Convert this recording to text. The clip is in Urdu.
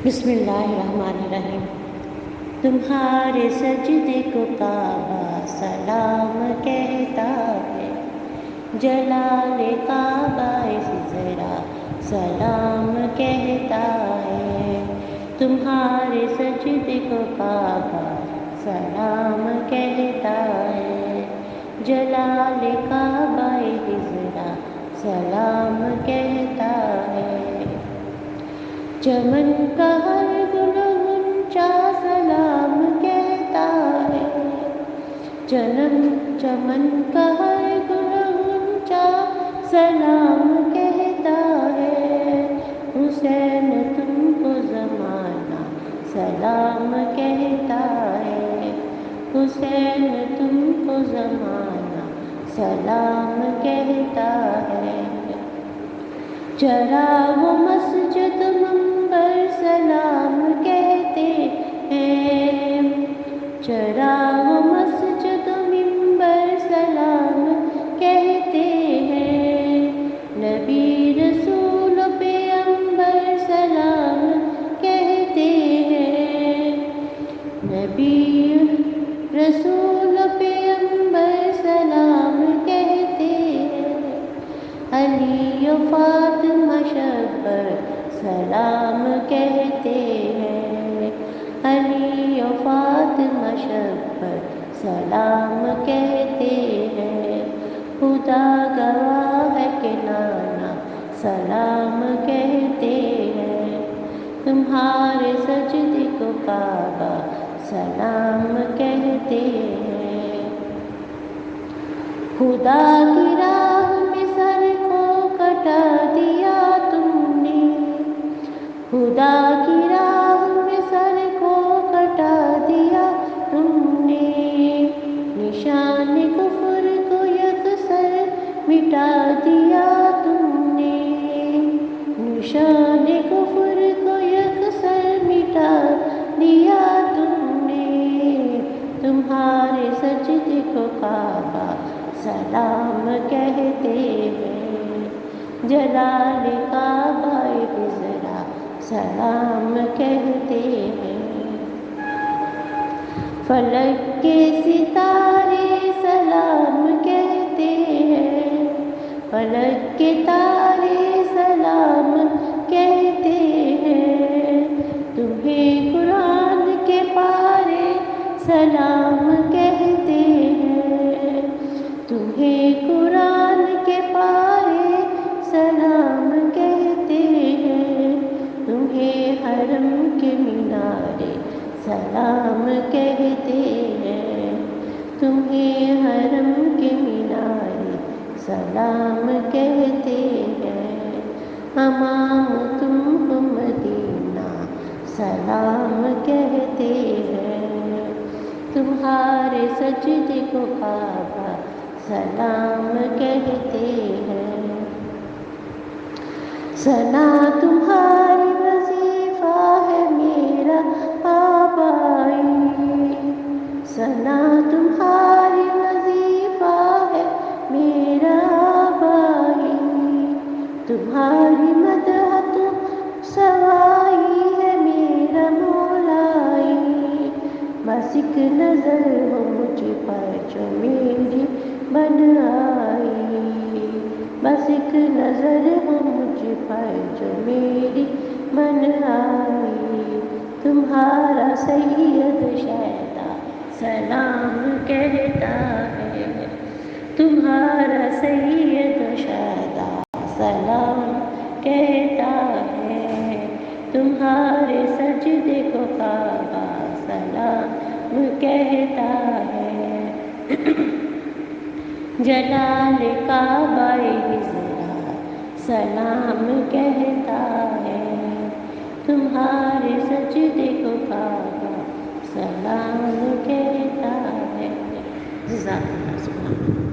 بسم اللہ الرحمن الرحیم۔ تمہارے سجدے کو کعبہ سلام کہتا ہے، جلال کعبہ ذرا سلام کہتا ہے۔ تمہارے سجدے کو کعبہ سلام کہتا ہے، جلال کعبہ ذرا سلام کہتا ہے۔ چمن کا ہر گل غنچہ سلام کہتا ہے، چمن کا ہر گل غنچہ سلام کہتا ہے۔ حسین تم کو زمانہ سلام کہتا ہے، حسین تم کو زمانہ سلام کہتا ہے۔ چراغ مسجد منبر سلام کہتے ہیں، چراغ مسجد منبر سلام کہتے ہیں۔ نبی رسول پیغمبر سلام کہتے ہیں، نبی رسول پیغمبر سلام کہتے ہیں۔ علی و فاطمہ شبر سلام کہتے ہیں، علی و فاطمہ شبر سلام کہتے ہیں۔ خدا گواہ ہے کہ نانا سلام کہتے ہیں، تمہارے سجدے کو کعبہ سلام کہتے ہیں۔ خدا کی راہ میں سر کو کٹا دیا تم نے، خدا کی راہ میں سر کو کٹا دیا تم نے۔ نشان کفر کو یکسر مٹا دیا تم نے، نشان کفر کو یکسر مٹا دیا تم نے۔ تمہارے سجدے کو کعبہ سلام کہتے ہیں، جلال کعبہ ذرا سلام کہتے ہیں۔ فلک کے ستارے سلام کہتے ہیں، فلک کے تارے سلام کہتے ہیں۔ تمہیں قرآن کے پارے سلام کہتے ہیں، تمہیں قرآن کے پارے سلام کہتے ہیں۔ تمہیں حرم کے مینارے سلام کہتے ہیں، تمہیں حرم کے مینارے سلام کہتے ہیں۔ امام تم کو مدینہ سلام کہتے ہیں، تمہارے سجدے کو کعبہ سلام کہتے ہیں۔ ثنا تمہاری وظیفہ ہے میرا آبائی، ثنا تمہاری وظیفہ ہے میرا آبائی۔ تمہاری مدح تم سوائی ہے میرا مولائی، بس ایک نظر ہو مجھ پر جو میری بن آئی، بس ایک نظر ہو مجھ پر جو میری بن آئی۔ تمہارا سید شیدا سلام کہتا ہے، تمہارا سید شیدا سلام کہتا ہے۔ تمہارے سجدے کو کعبہ سلام کہتا ہے، جلال کعبہ ذرا سلام کہتا ہے۔ تمہارے سجدے کو کعبہ سلام کہتا ہے۔ جزاک اللہ۔